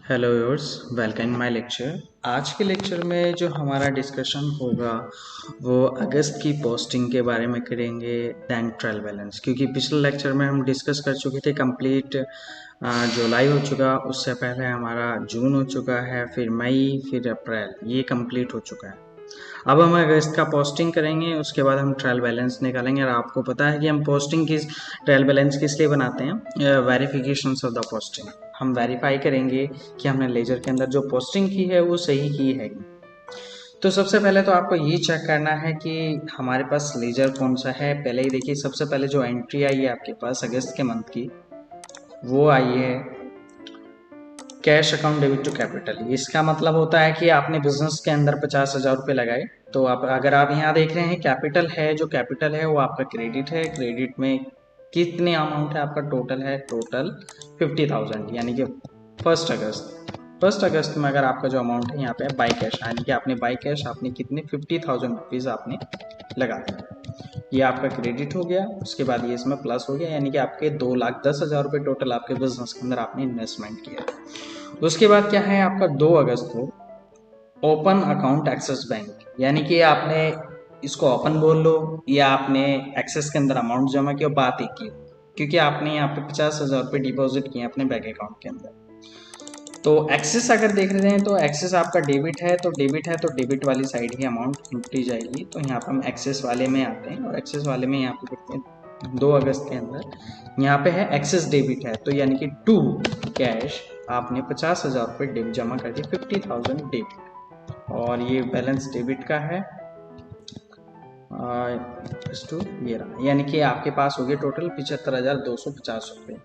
Hello viewers, welcome in my lecture. आज के lecture में जो हमारा डिस्कशन होगा वो अगस्त की पोस्टिंग के बारे में करेंगे, बैंक ट्रायल बैलेंस। क्योंकि पिछले लेक्चर में हम डिस्कस कर चुके थे कंप्लीट जुलाई हो चुका, उससे पहले हमारा जून हो चुका है, फिर मई, फिर अप्रैल, ये कंप्लीट हो चुका है। अब हम अगस्त का पोस्टिंग करेंगे, उसके बाद हम ट्रायल बैलेंस निकालेंगे। और आपको पता है कि हम पोस्टिंग किस ट्रायल बैलेंस किस लिए बनाते हैं, वेरिफिकेशन ऑफ द पोस्टिंग। हम वेरीफाई करेंगे कि हमने लेजर के अंदर जो पोस्टिंग की है वो सही की है। तो सबसे पहले तो आपको ये चेक करना है कि हमारे पास लेजर कौन सा है। पहले ही देखिए, सबसे पहले जो एंट्री आई है आपके पास अगस्त के मंथ की, वो आई है cash account debit to capital. इसका मतलब होता है कि आपने बिजनेस के अंदर 50,000 रुपये लगाए। तो आप अगर आप यहाँ देख रहे हैं कैपिटल है, जो कैपिटल है वो आपका क्रेडिट है। क्रेडिट में कितने अमाउंट है आपका? टोटल है 50,000, यानी कि फर्स्ट अगस्त में अगर आपका जो अमाउंट है यहाँ पे बाई कैश, यानी कि आपने बाई कैश आपने कितने 50,000 रुपीज़ आपने लगा दिया। ये आपका क्रेडिट हो गया। उसके बाद ये इसमें प्लस हो गया, यानी कि आपके 2,10,000 रुपये टोटल आपके बिजनेस के अंदर आपने इन्वेस्टमेंट किया। उसके बाद क्या है आपका 2 अगस्त को ओपन अकाउंट एक्सिस बैंक, यानी कि आपने इसको ओपन बोल लो या आपने एक्सेस के अंदर अमाउंट जमा किया, बात एक ही, क्योंकि आपने यहाँ पे 50,000 रुपये डिपॉजिट किए अपने बैंक अकाउंट के अंदर। तो एक्सेस अगर देख रहे हैं तो एक्सेस आपका डेबिट है, तो डेबिट वाली साइड ही अमाउंट लुटी जाएगी। तो यहाँ पर हम एक्सेस वाले में आते हैं और एक्सेस वाले में यहाँ पे देखते हैं 2 अगस्त के अंदर यहाँ पे है एक्सेस डेबिट है, तो यानी कि टू कैश आपने 50,000 रुपये जमा कर दिए, 50,000 डेबिट, और ये बैलेंस डेबिट का है। ये रहा, यानी कि आपके पास हो गए टोटल 75,250 रुपये।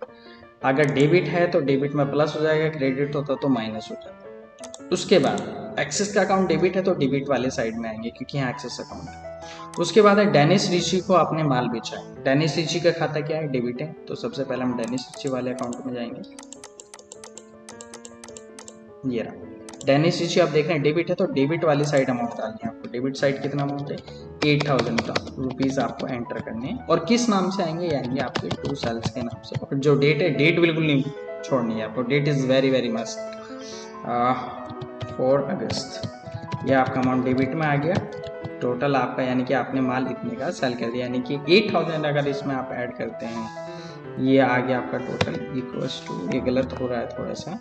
अगर डेबिट है तो डेबिट में प्लस हो जाएगा, क्रेडिट होता तो माइनस हो जाता। उसके बाद एक्सेस का अकाउंट डेबिट है तो डेबिट वाले साइड में आएंगे, क्योंकि यहाँ एक्सेस अकाउंट है। उसके बाद है डेनिस रिची को आपने माल बेचा है। डेनिस रिची का खाता क्या है? डेबिट है। तो सबसे पहले हम डेनिस रिची वाले अकाउंट में जाएंगे। ये रहा डेनिस रिची, आप देख रहे हैं डेबिट है तो डेबिट वाली साइड अमाउंट डालनी है आपको। डेबिट साइड कितना अमाउंट है? 8,000 रुपीज आपको एंटर करने हैं। और किस नाम से आएंगे? आएंगे आपके 2 सेल्स के नाम से। और जो डेट है, डेट बिल्कुल नहीं छोड़नी है आपको, date is very very must. 4 अगस्त, ये आपका अमाउंट डेबिट में आ गया टोटल आपका, यानी कि आपने माल इतने का सेल कर दिया, यानी कि 8,000 अगर इसमें आप ऐड करते हैं, ये आ गया आपका टोटल इक्वल्स टू, ये गलत हो रहा है थोड़ा सा,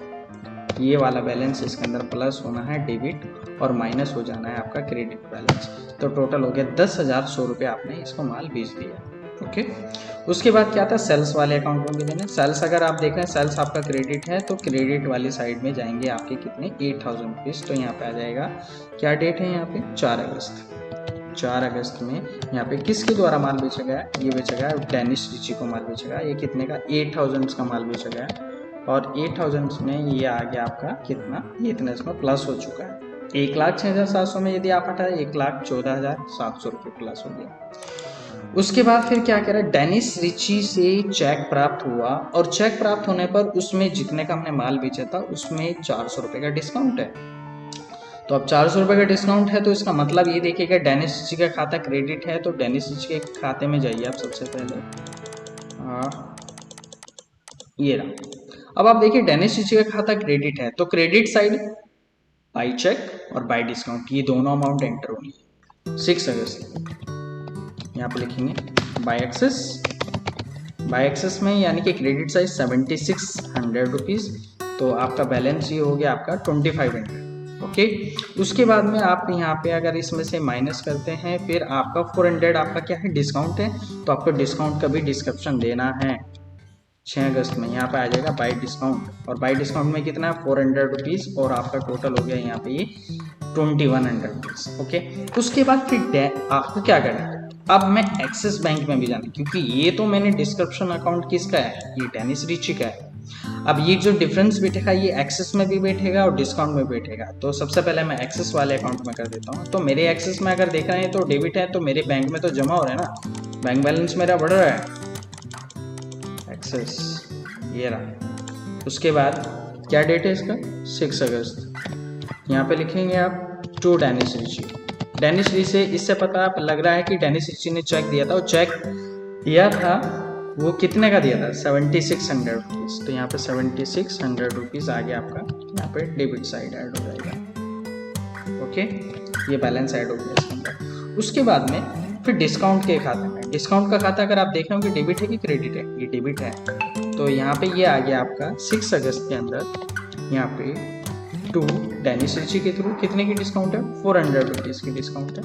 ये वाला बैलेंस इसके अंदर प्लस होना है डेबिट और माइनस हो जाना है आपका क्रेडिट बैलेंस। तो टोटल हो गया 10,100 रुपये आपने इसको माल बेच दिया। ओके। उसके बाद क्या था? सेल्स वाले अकाउंट में भी देना। सेल्स अगर आप देख रहे हैं, सेल्स आपका क्रेडिट है तो क्रेडिट वाली साइड में जाएंगे आपके कितने? 8,000 रुपीज़। तो यहाँ पे आ जाएगा, क्या डेट है यहाँ पे? 4 अगस्त। 4 अगस्त में यहाँ पे किसके द्वारा माल बेचा गया? ये बेचा गया डेनिस रिची को माल बेचा गया। ये कितने का? 8,000 का माल बेचा गया। और 8,000 में ये आ गया आपका कितना? ये इतना इसमें प्लस हो चुका है। 1,06,700 में यदि आप हटाए 1,14,700 रुपये प्लस हो गया। उसके बाद फिर क्या करा? डेनिस रिची से चेक प्राप्त हुआ, और चेक प्राप्त होने पर उसमें जितने का हमने माल बेचा था उसमें 400 रुपये का डिस्काउंट है। तो अब 400 रुपये का डिस्काउंट है तो इसका मतलब ये देखिएगा, डेनिस रिची का खाता क्रेडिट है तो डेनिस रिची के खाते में जाइए आप सबसे पहले। ये रहा। अब आप देखिए डेनिस रिची का खाता क्रेडिट है तो क्रेडिट साइड बाई चेक और बाई डिस्काउंट, ये दोनों अमाउंट एंटर होनी है। 6 अगस्त यहाँ पे लिखेंगे बाई एक्सेस में, यानी कि क्रेडिट साइज 7,600 रुपीज़। तो आपका बैलेंस ये हो गया आपका 2,500। ओके। उसके बाद में आप यहाँ पे अगर इसमें से माइनस करते हैं, फिर आपका 400 आपका क्या है? डिस्काउंट है। तो आपको डिस्काउंट का भी डिस्क्रिप्शन देना है 6 अगस्त में। यहाँ पे आ जाएगा बाई डिस्काउंट, और बाई डिस्काउंट में कितना है? 400 रुपीज़, और आपका टोटल हो गया यहाँ पे ये 2,100 रुपीज़। ओके। उसके बाद फिर आपको क्या करना है? अब मैं एक्सिस बैंक में भी जाना, क्योंकि ये तो मैंने डिस्क्रिप्शन अकाउंट किसका है? ये डेनिस रिची का है। अब ये जो डिफरेंस बैठेगा ये एक्सेस में भी बैठेगा और डिस्काउंट में बैठेगा। तो सबसे पहले मैं एक्सेस वाले अकाउंट में कर देता हूँ। तो मेरे एक्सेस में अगर देख रहे हैं तो डेबिट है, तो मेरे बैंक में तो जमा हो रहा है ना, बैंक बैलेंस मेरा बढ़ रहा है। एक्सेस, ये रहा। उसके बाद क्या डेट है इसका? 6 अगस्त। यहाँ पे लिखेंगे आप to Dennis Ritchie. Dennis Ritchie से इससे पता लग रहा है कि डेनिस रिची ने चेक दिया था, और चेक दिया था वो कितने का दिया था? 7,600 रुपीज़। तो यहाँ पे 7,600 रुपीज़ आ गया आपका यहाँ पे डेबिट साइड ऐड हो जाएगा। ओके, ये बैलेंस ऐड हो गया इसके अंदर। उसके बाद में फिर डिस्काउंट के खाते में, डिस्काउंट का खाता अगर आप देख रहे हो कि डेबिट है कि क्रेडिट है, ये डेबिट है, तो यहाँ पे ये आ गया आपका 6 अगस्त के अंदर यहाँ पे टू डेनिस रिची के थ्रू कितने की डिस्काउंट है, 400 रुपीज़ की डिस्काउंट है।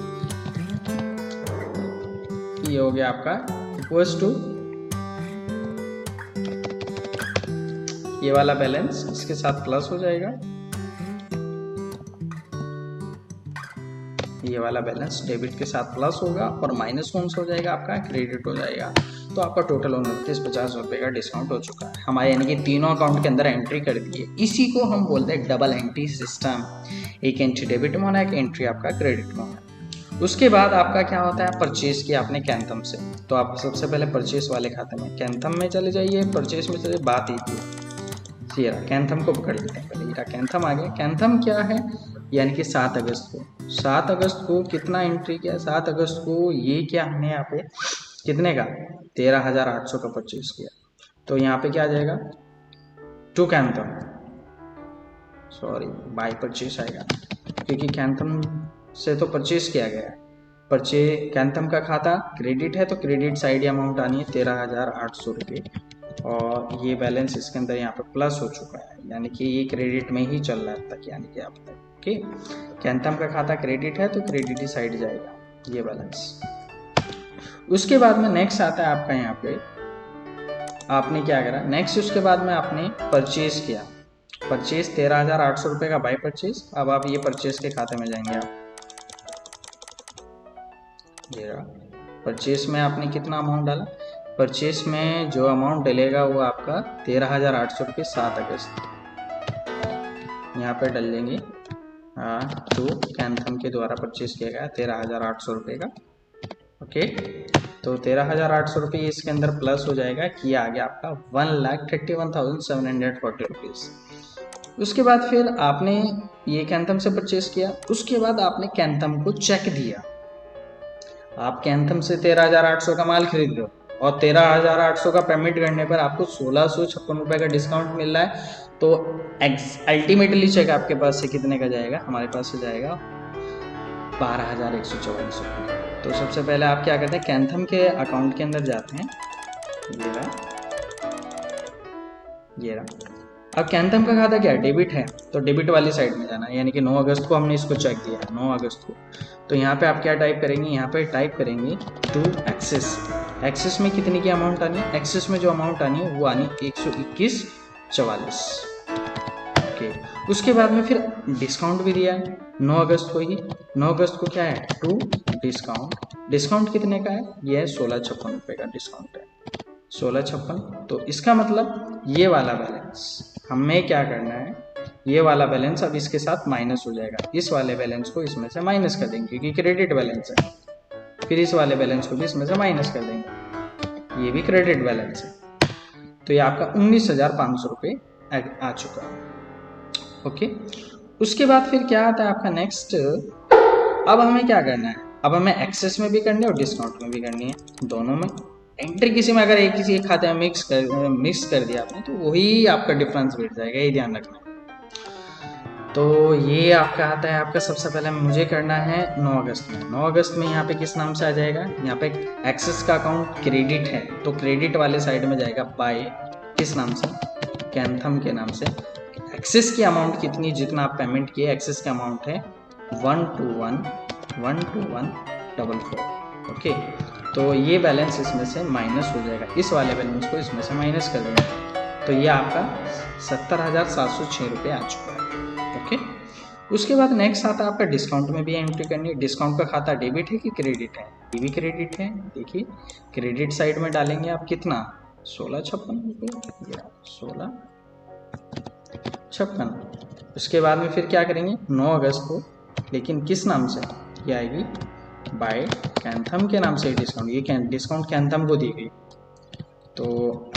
ये हो गया आपका इक्वल्स टू ये वाला बैलेंस इसके साथ प्लस हो जाएगा, ये वाला बैलेंस डेबिट के साथ प्लस होगा और माइनस कौन सा हो जाएगा आपका, क्रेडिट हो जाएगा। तो आपका टोटल 2950 रुपये का डिस्काउंट हो चुका है हमारे, यानी कि तीनों अकाउंट के अंदर एंट्री कर दी है। इसी को हम बोलते हैं डबल एंट्री सिस्टम, एक एंट्री डेबिट में होना है, एक एंट्री आपका क्रेडिट में होना है। उसके बाद आपका क्या होता है, परचेज किया आपने कैंथम से, तो आप सबसे पहले परचेज वाले खाते में कैंथम में चले जाइए, परचेज में चले, बात ही थी ये रहा, कैंथम को पकड़ लेते हैं पहले, ये रहा कैंथम आ गया। कैंथम क्या है, यानी कि 7 अगस्त को, 7 अगस्त को कितना एंट्री किया, 7 अगस्त को ये क्या हमने यहाँ पे कितने का 13,800 का परचेज किया, तो यहाँ पे क्या आ जाएगा टू कैंथम, सॉरी बाय परचेज आएगा, क्योंकि कैंथम से तो परचेज किया गया है, परचेज कैंथम का खाता क्रेडिट है तो क्रेडिट साइड अमाउंट आनी है 13,800 रुपये, और ये बैलेंस इसके अंदर यहाँ पे प्लस हो चुका है, यानी कि ये क्रेडिट में ही चल रहा है तक, यानी कि आप तक। ओके, कैंथम का खाता क्रेडिट है तो क्रेडिट ही साइड जाएगा ये बैलेंस। उसके बाद में नेक्स्ट आता है आपका, यहाँ पे आपने क्या करा नेक्स्ट, उसके बाद में आपने परचेज किया, परचेज 13,800 रुपये का बाय परचेज। अब आप ये परचेज के खाते में जाएंगे, आप ये परचेज में आपने कितना अमाउंट डाला, परचेज में जो अमाउंट डलेगा वो आपका 13,800 रुपये 7 अगस्त यहाँ पे डल देंगे। तो कैंथम के द्वारा परचेज किया गया 13,800 रुपये का। ओके, तो 13,800 रुपये इसके अंदर प्लस हो जाएगा कि आ गया आपका 1,31,740 रुपीज़। उसके बाद फिर आपने ये कैंथम से परचेज किया, उसके बाद आपने कैंथम को चेक दिया, आप कैंथम से 13,800 का माल खरीद रहे हो और 13,800 का पेमेंट करने पर आपको 1,656 रुपये का डिस्काउंट मिल रहा है, तो अल्टीमेटली चेक आपके पास से कितने का जाएगा, हमारे पास से जाएगा 12,144 रुपये। तो सबसे पहले आप क्या करते हैं, कैंथम के अकाउंट के अंदर जाते हैं, ये रहा। अब कैंथम का खाता क्या है, डेबिट है, तो डेबिट वाली साइड में जाना है, यानी कि 9 अगस्त को हमने इसको चेक दिया है, 9 अगस्त को। तो यहाँ पे आप क्या टाइप करेंगे, यहाँ पे टाइप करेंगे टू एक्सेस, एक्सेस में कितनी की अमाउंट आनी है, एक्सेस में जो अमाउंट आनी है वो आनी 121,44। ओके, उसके बाद में फिर डिस्काउंट भी दिया है 9 अगस्त को ही, 9 अगस्त को क्या है टू डिस्काउंट, डिस्काउंट कितने का है, ये है 1,656 रुपये का डिस्काउंट है, 1,656। तो इसका मतलब ये वाला बैलेंस हमें क्या करना है, ये वाला बैलेंस अब इसके साथ माइनस हो जाएगा, इस वाले बैलेंस को इसमें से माइनस कर देंगे क्योंकि क्रेडिट बैलेंस है, फिर इस वाले बैलेंस को भी इसमें से माइनस कर देंगे, ये भी क्रेडिट बैलेंस है, तो ये आपका 19,500 रुपये आ चुका है। ओके, उसके बाद फिर क्या आता है आपका नेक्स्ट, अब हमें क्या करना है, अब हमें एक्सेस में भी करनी है और डिस्काउंट में भी करनी है, दोनों में एंट्री किसी में अगर किसी एक खाते में मिक्स कर दिया आपने तो वही आपका डिफरेंस बैठ जाएगा, ये ध्यान रखना। तो ये आपका आता है, आपका सबसे पहले मुझे करना है 9 अगस्त में, 9 अगस्त में यहाँ पे किस नाम से आ जाएगा, यहाँ पे एक्सेस का अकाउंट क्रेडिट है तो क्रेडिट वाले साइड में जाएगा बाय किस नाम से, कैंथम के नाम से। एक्सेस की अमाउंट कितनी, जितना आप पेमेंट किए, एक्सेस का अमाउंट है 121,144। ओके, तो ये बैलेंस इसमें से माइनस हो जाएगा, इस वाले बैलेंस को इसमें से माइनस कर देंगे, तो ये आपका 70,706 रुपये आ चुका है। ओके, उसके बाद नेक्स्ट आता है आपका डिस्काउंट में भी एंट्री करनी है, डिस्काउंट का खाता डेबिट है कि क्रेडिट है, ये भी क्रेडिट है, देखिए क्रेडिट साइड में डालेंगे आप कितना 1,656 रुपये, 1,656। उसके बाद में फिर क्या करेंगे 9 अगस्त को, लेकिन किस नाम से, ये आएगी बाय कैंथम के नाम से डिस्काउंट, ये डिस्काउंट कैंथम को दी गई। तो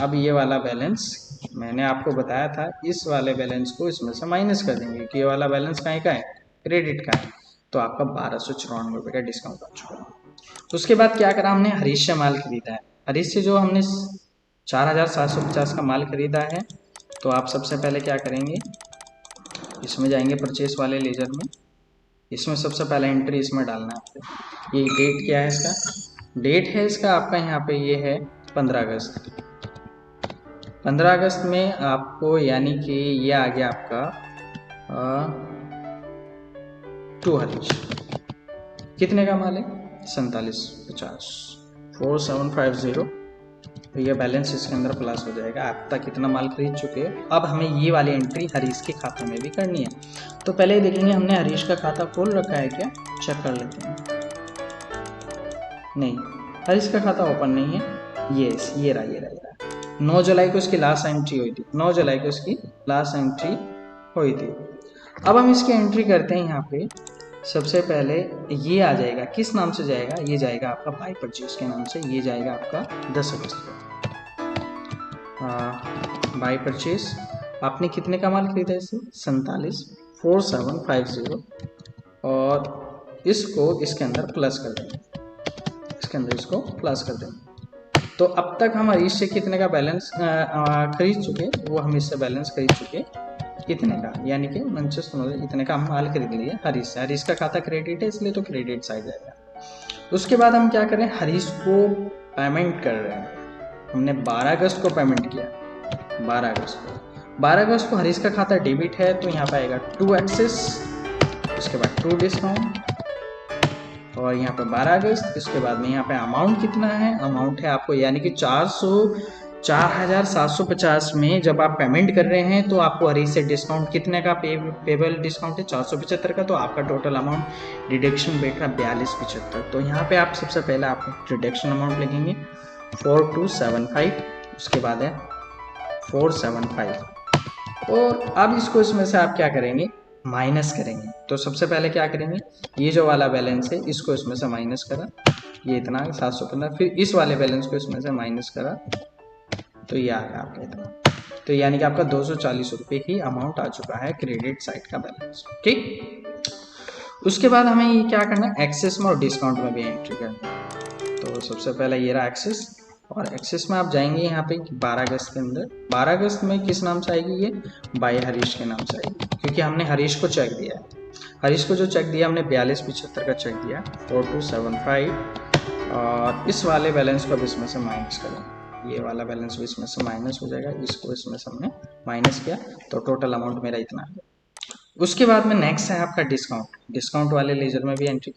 अब ये वाला बैलेंस मैंने आपको बताया था, इस वाले बैलेंस को इसमें से माइनस कर देंगे कि ये वाला बैलेंस कहीं का है, क्रेडिट का है, तो आपका 1,294 रुपये का डिस्काउंट आ चुका है। उसके बाद क्या करा हमने, हरीश से माल खरीदा है, हरीश से जो हमने 4,750 का माल खरीदा है, तो आप सबसे पहले क्या करेंगे, इसमें जाएंगे परचेस वाले लेजर में। इसमें सबसे पहला एंट्री इसमें डालना है आपको। ये डेट क्या है इसका, डेट है इसका आपका यहाँ पे ये है 15 अगस्त। 15 अगस्त में आपको यानी कि ये आ गया आपका टू हरीश। कितने का माल है, 4750, 4750। तो ये बैलेंस इसके अंदर प्लस हो जाएगा। आप तक कितना माल खरीद चुके हैं। अब हमें ये वाली एंट्री हरीश के खाते में भी करनी है। तो पहले ही देखेंगे हमने हरीश का खाता खोल रखा है क्या, चेक कर लेते हैं। नहीं, हरीश का खाता ओपन नहीं है। ये रहा 9 जुलाई को उसकी लास्ट एंट्री हुई थी, 9 जुलाई को उसकी लास्ट एंट्री हुई थी। अब हम इसकी एंट्री करते हैं यहाँ पे। सबसे पहले ये आ जाएगा, किस नाम से जाएगा, ये जाएगा आपका बाय परचेज के नाम से। ये जाएगा आपका 10 अगस्त को बाय परचेज। आपने कितने का माल खरीदा इसे, 474750, और इसको इसके अंदर प्लस कर देंगे, इसके अंदर इसको प्लस कर देंगे। तो अब तक हम हरीश से कितने का बैलेंस खरीद चुके, वो हम इससे बैलेंस खरीद चुके कितने का, यानी कि मंचस इतने का हम माल खरीद लिए हरीश से। हरीश का खाता क्रेडिट है इसलिए तो क्रेडिट साइड जाएगा। उसके बाद हम क्या करें, हरीश को पेमेंट कर रहे हैं। हमने 12 अगस्त को पेमेंट किया, 12 अगस्त को हरीश का खाता डेबिट है, तो यहाँ पे आएगा 2 एक्सेस, उसके बाद 2 डिस्काउंट, और यहाँ पे 12 अगस्त। इसके बाद में यहाँ पे अमाउंट कितना है, अमाउंट है आपको यानी कि 4750 में जब आप पेमेंट कर रहे हैं तो आपको हरीश से डिस्काउंट कितने का पेबल डिस्काउंट है, 475 का। तो आपका टोटल अमाउंट डिडक्शन बैठ रहा 4275। तो यहाँ पे आप सबसे पहले आप डिडक्शन अमाउंट लिखेंगे 4275, उसके बाद है 475, और अब इसको इसमें से आप क्या करेंगे, माइनस करेंगे। तो सबसे पहले क्या करेंगे, ये जो वाला बैलेंस है इसको इसमें से माइनस करा, ये इतना 715, फिर इस वाले बैलेंस को इसमें से माइनस करा, तो ये आ गया आपका इतना। तो यानी कि आपका 240 रुपये ही अमाउंट आ चुका है क्रेडिट साइड का बैलेंस। ठीक, उसके बाद हमें ये क्या करना है, एक्सेस में और डिस्काउंट में भी एंट्री करनी है। तो सबसे पहले ये रहा एक्सेस, और एक्सेस में आप जाएंगे यहाँ पे 12 अगस्त के अंदर। 12 अगस्त में किस नाम से आएगी, ये बाय हरीश के नाम से आएगी, क्योंकि हमने हरीश को चेक दिया है। हरीश को जो चेक दिया हमने 4275 का चेक दिया, 4275, और इस वाले बैलेंस को अब इसमें से माइनस करेंगे। ये वाला बैलेंस भी इसमें से माइनस हो जाएगा, इसको इसमें से हमने माइनस किया, तो टोटल अमाउंट मेरा इतना है। उसके बाद में नेक्स्ट है आपका डिस्काउंट। डिस्काउंट वाले लेजर में भी एंट्री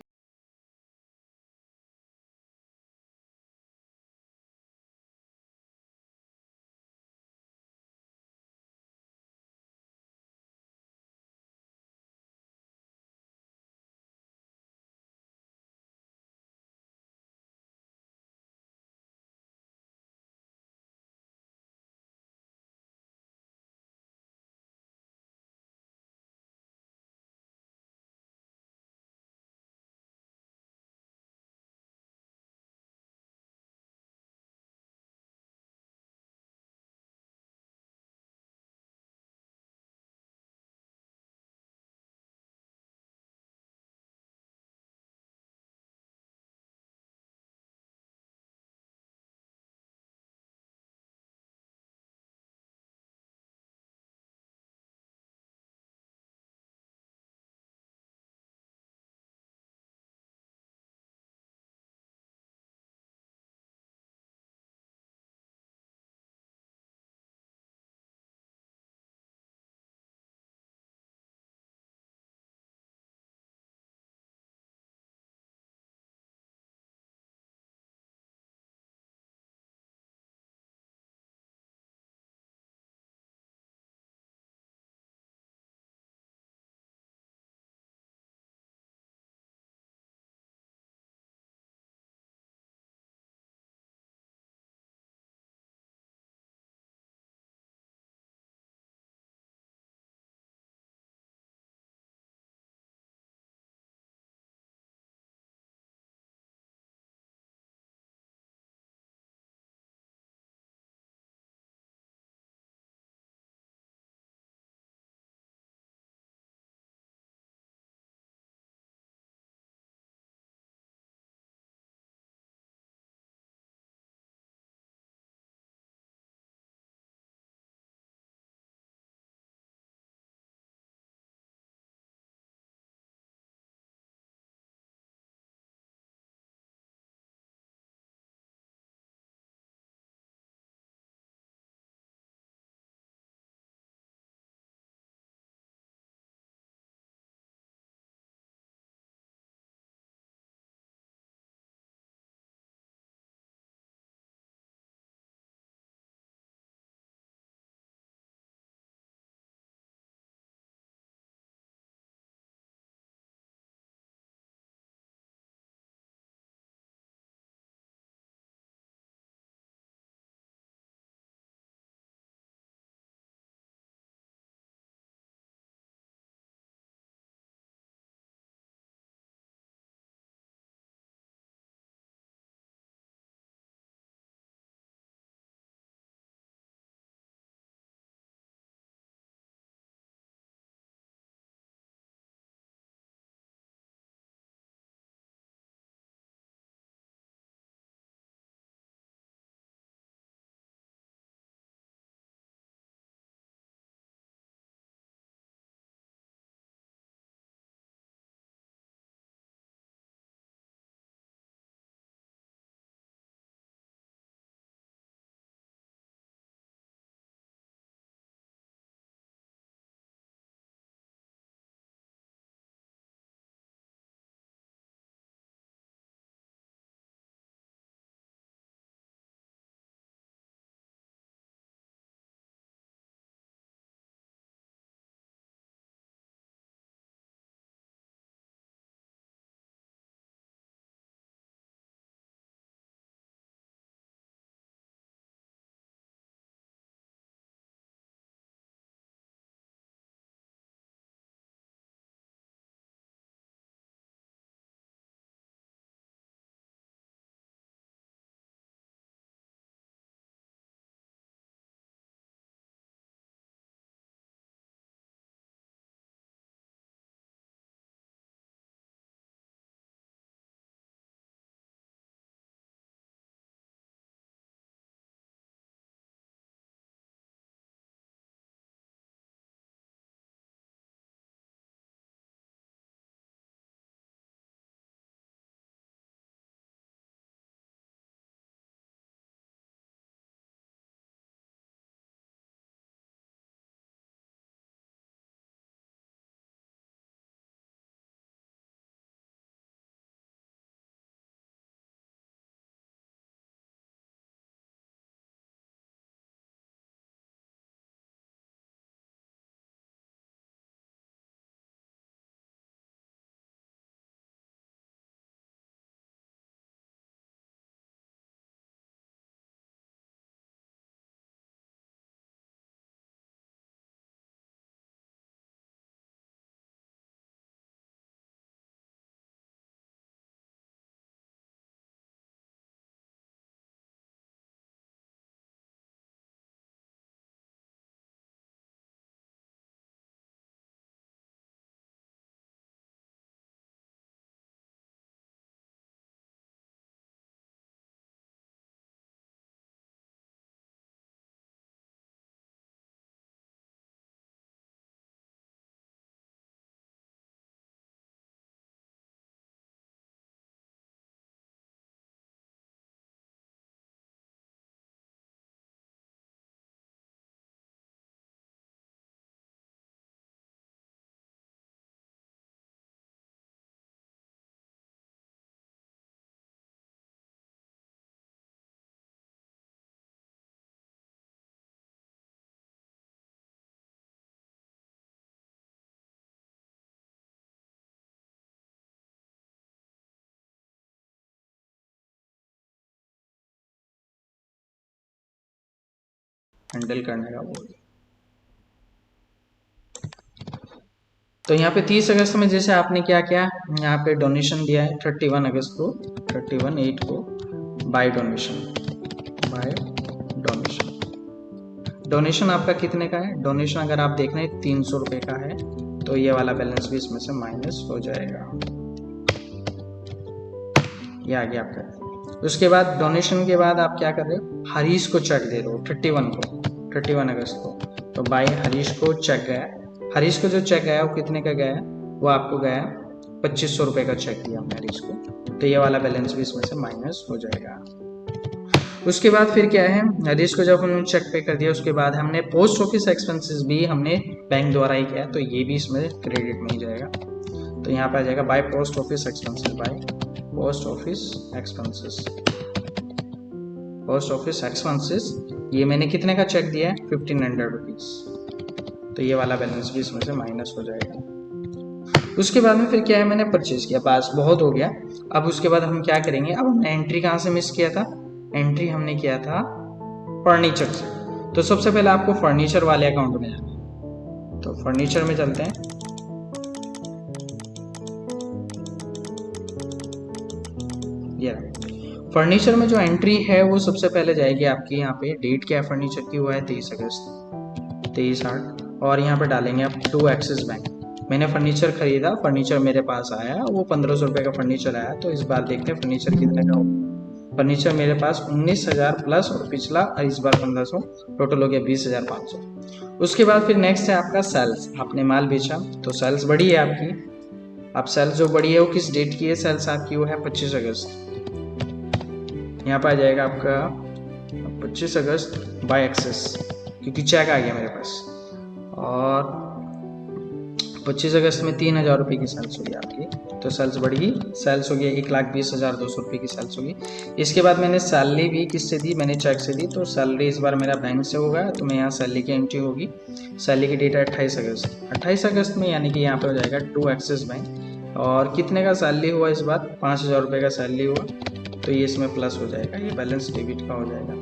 हैंडल करने का बोल। तो यहाँ पे 30 अगस्त में जैसे आपने क्या किया, यहाँ पे डोनेशन दिया है 31 अगस्त को, 31/8 को by donation, by donation. Donation आपका कितने का है? डोनेशन अगर आप देख रहे हैं 300 रुपये का है, तो ये वाला बैलेंस भी इसमें से माइनस हो जाएगा। ये आ गया आपका। उसके बाद डोनेशन के बाद आप क्या कर रहे हो, हरीश को चेक दे रहे हो 31 अगस्त को, तो बाय हरीश को चेक गया। हरीश को जो चेक गया वो कितने का गया, वो आपको गया 2500 रुपये का चेक दिया हमने हरीश को, तो ये वाला बैलेंस भी इसमें से माइनस हो जाएगा। उसके बाद फिर क्या है, हरीश को जब हमने चेक पे कर दिया, उसके बाद हमने पोस्ट ऑफिस एक्सपेंसेस भी हमने बैंक द्वारा ही किया, तो ये भी इसमें क्रेडिट में ही जाएगा। तो यहाँ पे आ जाएगा by post office expenses, by post office expenses, post office expenses. ये मैंने कितने का चेक दिया है, 1500 रुपीज, तो ये वाला बैलेंस भी इसमें से माइनस हो जाएगा। उसके बाद में फिर क्या है, मैंने परचेज किया, बस बहुत हो गया। अब उसके बाद हम क्या करेंगे, अब हमने एंट्री कहाँ से मिस किया था, एंट्री हमने किया था फर्नीचर से। तो सबसे पहले आपको फर्नीचर वाले अकाउंट में जाना है, तो फर्नीचर में चलते हैं। ये फर्नीचर में जो एंट्री है वो सबसे पहले जाएगी आपकी, यहाँ पे डेट क्या है फर्नीचर की, वो है 23 अगस्त 23/8, और यहाँ पे डालेंगे आप टू एक्सिस बैंक। मैंने फर्नीचर खरीदा, फर्नीचर मेरे पास आया, वो 1500 रुपये का फर्नीचर आया। तो इस बार देखते हैं फर्नीचर कितने का होगा। फर्नीचर मेरे पास 19,000 प्लस और पिछला इस बार 1500, टोटल हो गया 20,500। उसके बाद फिर नेक्स्ट है आपका सेल्स। आपने माल बेचा तो सेल्स बढ़ी है आपकी। अब सेल्स जो बढ़ी है वो किस डेट की है, सेल्स आपकी वो है 25 अगस्त। यहाँ पर आ जाएगा आपका 25 अगस्त बाय एक्सेस, क्योंकि चेक आ गया मेरे पास। और 25 अगस्त में 3,000 रुपये की सेल्स होगी आपकी, तो सेल्स बढ़ी, सेल्स हो गया 1,20,200 रुपये की सेल्स होगी। इसके बाद मैंने सैलरी भी किससे दी, मैंने चेक से दी, तो सैलरी इस बार मेरा बैंक से होगा, तो मैं यहाँ सैलरी की एंट्री होगी। सैलरी की डेट है 28 अगस्त। 28 अगस्त में यानी कि यहाँ पर हो जाएगा टू एक्सिस बैंक। और कितने का सैलरी हुआ इस बार, 5,000 रुपये का सैलरी हुआ, तो ये इसमें प्लस हो जाएगा, ये बैलेंस डेबिट का हो जाएगा।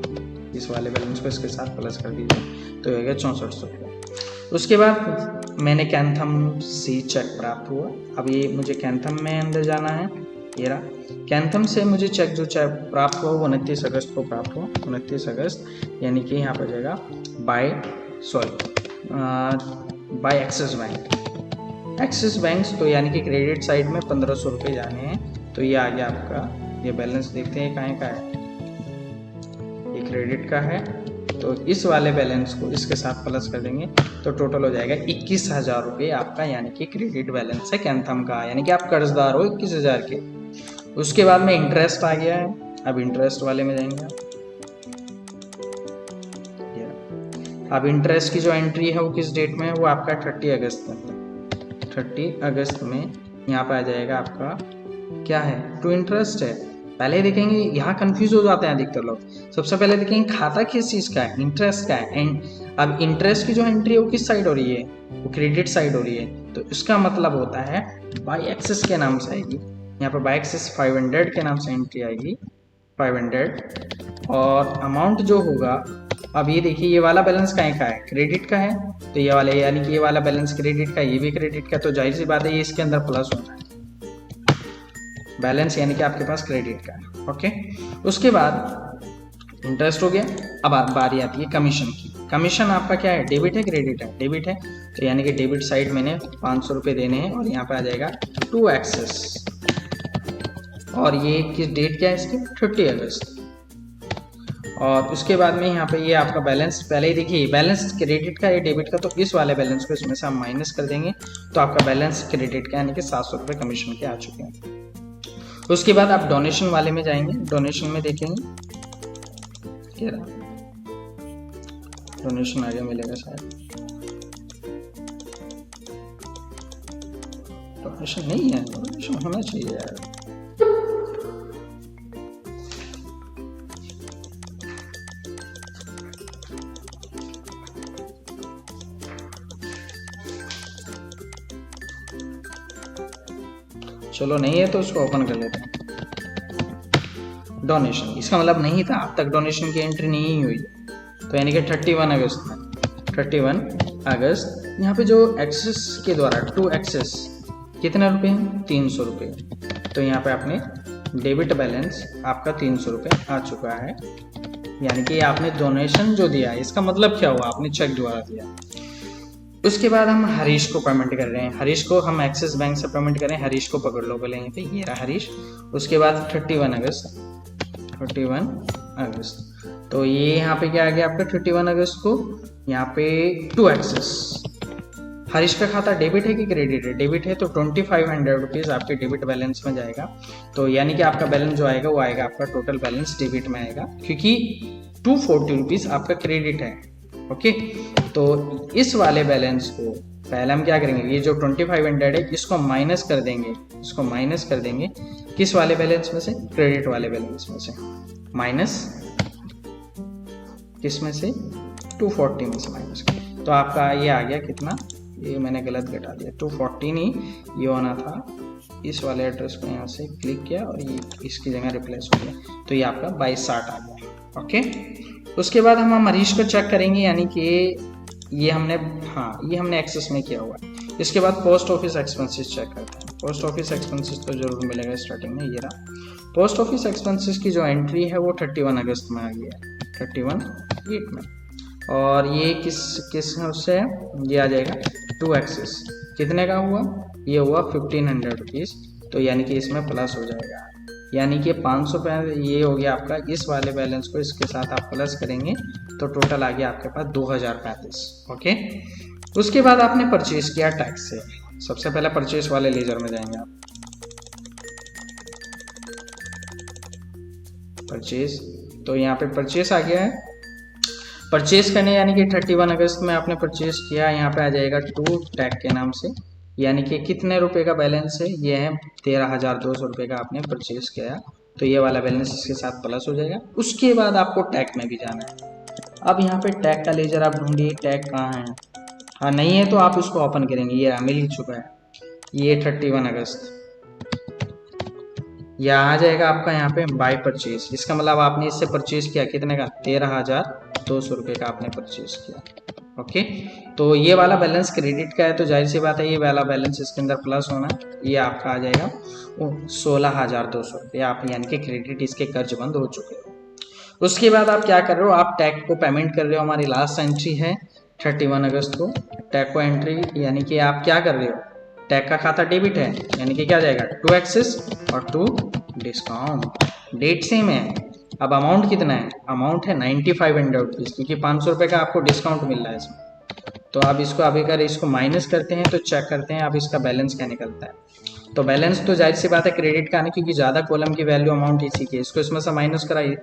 इस वाले बैलेंस को इसके साथ प्लस कर दीजिए, तो हो गया 6400 रुपये। उसके बाद मैंने कैंथम से चेक प्राप्त हुआ। अब ये मुझे कैंथम में अंदर जाना है, ये रहा कैंथम से मुझे चेक जो चेक प्राप्त हुआ वो 29 अगस्त को प्राप्त हुआ। 29 अगस्त यानी कि यहाँ पर जाएगा by Axis Bank. Axis Bank तो यानी कि क्रेडिट साइड में 1500 रुपये जाने हैं, तो ये आ गया आपका। ये बैलेंस देखते हैं कहाँ का है, ये क्रेडिट का है, तो इस वाले बैलेंस को इसके साथ प्लस कर देंगे, तो टोटल हो जाएगा 21,000 रुपये आपका, यानी कि क्रेडिट बैलेंस है कैंथम का, यानी कि आप कर्जदार हो 21,000 के। उसके बाद में इंटरेस्ट आ गया है, अब इंटरेस्ट वाले में जाएंगे। अब इंटरेस्ट की जो एंट्री है वो किस डेट में है, वो आपका 30 अगस्त में। 30 अगस्त में यहाँ पे आ जाएगा आपका क्या है, टू इंटरेस्ट है। पहले देखेंगे, यहाँ कंफ्यूज हो जाते हैं अधिकतर लोग। सबसे पहले देखेंगे खाता किस चीज़ का है, इंटरेस्ट का है। एंड अब इंटरेस्ट की जो एंट्री है वो किस साइड हो रही है, वो क्रेडिट साइड हो रही है, तो इसका मतलब होता है बाय एक्सेस के नाम से आएगी। यहाँ पर बाय एक्सेस 500 के नाम से एंट्री आएगी, 500। और अमाउंट जो होगा, अब ये देखिए ये वाला बैलेंस कहाँ का है, क्रेडिट का है, तो ये वाले यानी कि ये वाला बैलेंस क्रेडिट का, ये भी क्रेडिट का, तो जाहिर सी बात है ये इसके अंदर प्लस होना है बैलेंस, यानी कि आपके पास क्रेडिट का है। ओके, उसके बाद इंटरेस्ट हो गया। अब बारी आती है कमीशन की। कमीशन आपका क्या है, डेबिट है क्रेडिट है, डेबिट है, तो यानी कि डेबिट साइड मैंने 500 रुपये देने हैं, और यहाँ पे आ जाएगा टू एक्सेस। और ये किस डेट क्या है इसकी, 30 अगस्त। और उसके बाद में यहाँ पे ये आपका बैलेंस, पहले ही देखिए बैलेंस क्रेडिट का, ये डेबिट का, तो इस वाले बैलेंस को इसमें से हम माइनस कर देंगे, तो आपका बैलेंस क्रेडिट का यानी कि 700 रुपये कमीशन के आ चुके हैं। उसके बाद आप डोनेशन वाले में जाएंगे, डोनेशन में देखेंगे क्या डोनेशन आगे मिलेगा शायद, डोनेशन नहीं है, डोनेशन होना चाहिए यार। चलो नहीं है तो उसको ओपन कर लेते हैं। डोनेशन, इसका मतलब नहीं था, अब तक डोनेशन की एंट्री नहीं हुई, तो यानी कि 31 अगस्त में 31 अगस्त यहाँ पे जो एक्सेस के द्वारा टू एक्सेस कितना रुपये हैं 300 रुपये। तो यहाँ पे आपने डेबिट बैलेंस आपका 300 रुपये आ चुका है, यानी कि आपने डोनेशन जो दिया है इसका मतलब क्या हुआ, आपने चेक द्वारा दिया। उसके बाद हम हरीश को पेमेंट कर रहे हैं, हरीश को हम एक्सिस बैंक से पेमेंट कर रहे हैं, हरीश को पकड़ लो पहले यहीं पे, ये रहा हरीश। उसके बाद 31 अगस्त तो ये यहाँ पे क्या आ गया आपका 31 अगस्त को यहाँ पे टू एक्सेस। हरीश का खाता डेबिट है कि क्रेडिट है, डेबिट है तो 2500 रुपीज़ आपके डेबिट बैलेंस में जाएगा। तो यानी कि आपका बैलेंस जो आएगा वो आएगा आपका टोटल बैलेंस डेबिट में आएगा, क्योंकि 240 रुपीज़ आपका क्रेडिट है। ओके, तो इस वाले बैलेंस को पहले हम क्या करेंगे, ये जो 2500 है इसको माइनस कर देंगे, इसको माइनस कर देंगे किस वाले बैलेंस में से, क्रेडिट वाले बैलेंस में से, माइनस किस में से 240 में से माइनस। तो आपका ये आ गया कितना, ये मैंने गलत घटा दिया, 240 नहीं ये होना था, इस वाले एड्रेस को यहाँ से क्लिक किया और ये इसकी जगह रिप्लेस हो गया, तो ये आपका 2260 आ गया। ओके, उसके बाद हम हरीश को चेक करेंगे, यानी कि ये हमने ये हमने एक्सेस में किया हुआ है। इसके बाद पोस्ट ऑफिस एक्सपेंसेस चेक करते हैं। पोस्ट ऑफिस एक्सपेंसेस तो जरूर मिलेगा स्टार्टिंग में, ये रहा पोस्ट ऑफिस एक्सपेंसेस की जो एंट्री है वो 31 अगस्त में आ गई है, 31/8 में। और ये किस उससे है, ये आ जाएगा टू एक्सेस, कितने का हुआ, ये हुआ 1500 रुपीज़, तो यानी कि इसमें प्लस हो जाएगा, यानी कि 500 रुपये ये हो गया आपका, इस वाले बैलेंस को इसके साथ आप प्लस करेंगे तो टोटल आ गया आपके पास 2035। ओके, उसके बाद आपने परचेज किया टैक्स से, सबसे पहले परचेज वाले लेजर में जाएंगे आप, परचेज, तो यहाँ पे परचेज आ गया है। परचेज करने यानी कि 31 अगस्त में आपने परचेज किया, यहाँ पे आ जाएगा टू टैग के नाम से, यानी कि कितने रुपए का बैलेंस है, ये है 13,200 रुपये का आपने परचेज किया, तो ये वाला बैलेंस इसके साथ प्लस हो जाएगा। उसके बाद आपको टैग में भी जाना है। अब यहाँ पे टैग का लेजर आप ढूंढिए, टैग कहाँ है, हाँ नहीं है तो आप उसको ओपन करेंगे, ये मिल ही चुका है, ये 31 अगस्त, यह आ जाएगा आपका यहाँ पे बाय परचेज, इसका मतलब आपने इससे परचेज किया कितने का, 13,200 रुपये का आपने परचेज किया। ओके, तो ये वाला बैलेंस क्रेडिट का है, तो जाहिर सी बात है ये वाला बैलेंस इसके अंदर प्लस होना, ये आपका आ जाएगा 16,200 रुपये, आप यानी कि क्रेडिट इसके कर्ज बंद हो चुके हो। उसके बाद आप क्या कर रहे हो, आप टैग को पेमेंट कर रहे हो, हमारी लास्ट एंट्री है 31 अगस्त को, टैग को एंट्री यानी कि आप क्या कर रहे हो, टैग का खाता डेबिट है, यानी कि क्या जाएगा टू एक्सेस और टू डिस्काउंट, डेट सेम है। अब अमाउंट कितना है, अमाउंट है 9500 रुपीज़, क्योंकि 500 रुपये का आपको डिस्काउंट मिल रहा है इसमें। तो आप इसको अभी अगर इसको माइनस करते हैं तो चेक करते हैं अब इसका बैलेंस क्या निकलता है। तो बैलेंस तो जाहिर सी बात है क्रेडिट का आने, क्योंकि ज़्यादा कॉलम की वैल्यू अमाउंट इसी की है, इसको इसमें से माइनस कराइए,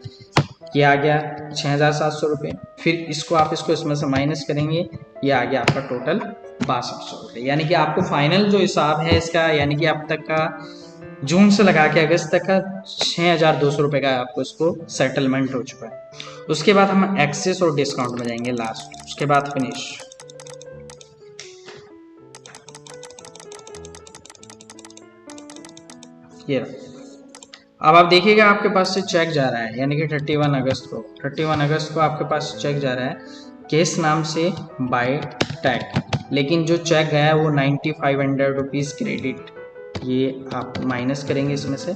ये आ गया 6,700 रुपये, फिर इसको इसमें से माइनस करेंगे, ये आ गया आपका टोटल 6200 रुपये, यानी कि आपको फाइनल जो हिसाब है इसका, यानी कि अब तक का जून से लगा के अगस्त तक का 6,200 रुपये का आपको इसको सेटलमेंट हो चुका है। उसके बाद हम एक्सेस और डिस्काउंट में जाएंगे लास्ट, उसके बाद फिनिश। ये अब आप देखिएगा आपके पास से चेक जा रहा है, यानी कि 31 अगस्त को आपके पास चेक जा रहा है किस नाम से, बाय टैग, लेकिन जो चेक गया है वो 9500 रुपीज़ क्रेडिट, ये आप माइनस करेंगे इसमें से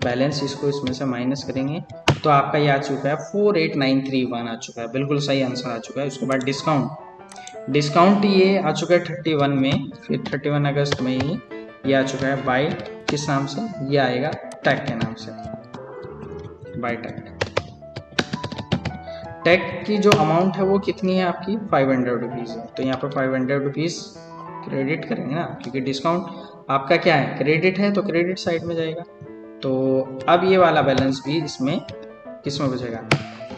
बैलेंस, इसको इसमें से माइनस करेंगे तो आपका ये आ चुका है 48931 आ चुका है, बिल्कुल सही आंसर आ चुका है। उसके बाद डिस्काउंट ये आ चुका है 31 में, फिर 31 अगस्त में ही ये आ चुका है बाय किस नाम से, ये आएगा टैग के नाम से, बाय टैग की जो अमाउंट है वो कितनी है आपकी 500 रुपीज़ है, तो यहाँ पर 500 रुपीज़ क्रेडिट करेंगे ना, क्योंकि डिस्काउंट आपका क्या है क्रेडिट है, तो क्रेडिट साइड में जाएगा। तो अब ये वाला बैलेंस भी इसमें किसमें बचेगा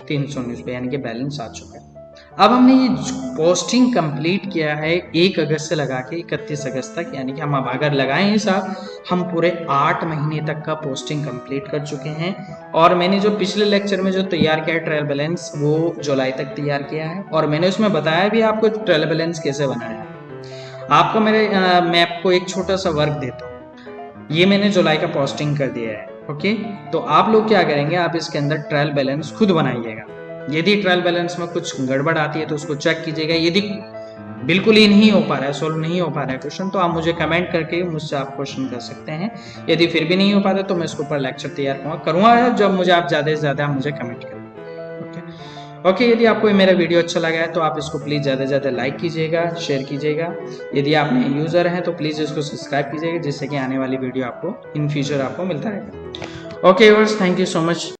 319 रुपये, यानी कि बैलेंस आ चुका है। अब हमने ये पोस्टिंग कंप्लीट किया है 1 अगस्त से लगा के 31 अगस्त तक, यानी कि हम अब अगर लगाएं हिसाब हम पूरे 8 महीने तक का पोस्टिंग कंप्लीट कर चुके हैं। और मैंने जो पिछले लेक्चर में जो तैयार किया है ट्रायल बैलेंस, वो जुलाई तक तैयार किया है, और मैंने उसमें बताया भी आपको ट्रायल बैलेंस कैसे बनाया है। आपको मैं आपको एक छोटा सा वर्क देता हूँ, ये मैंने जुलाई का पोस्टिंग कर दिया है। ओके, तो आप लोग क्या करेंगे, आप इसके अंदर ट्रायल बैलेंस खुद बनाइएगा, यदि ट्रायल बैलेंस में कुछ गड़बड़ आती है तो उसको चेक कीजिएगा। यदि बिल्कुल ही नहीं हो पा रहा है, सोल्व नहीं हो पा रहा है क्वेश्चन, तो आप मुझे कमेंट करके मुझसे आप क्वेश्चन कर सकते हैं। यदि फिर भी नहीं हो पा रहा तो मैं इसके ऊपर लेक्चर तैयार करूँगा जब मुझे आप ज़्यादा से ज़्यादा मुझे कमेंट करें। ओके, यदि आपको मेरा वीडियो अच्छा लगा है तो आप इसको प्लीज़ ज़्यादा से ज़्यादा लाइक कीजिएगा, शेयर कीजिएगा। यदि आप नए यूज़र हैं तो प्लीज़ इसको सब्सक्राइब कीजिएगा, जिससे कि आने वाली वीडियो आपको इन फ्यूचर आपको मिलता रहेगा। Okay viewers, thank you so much.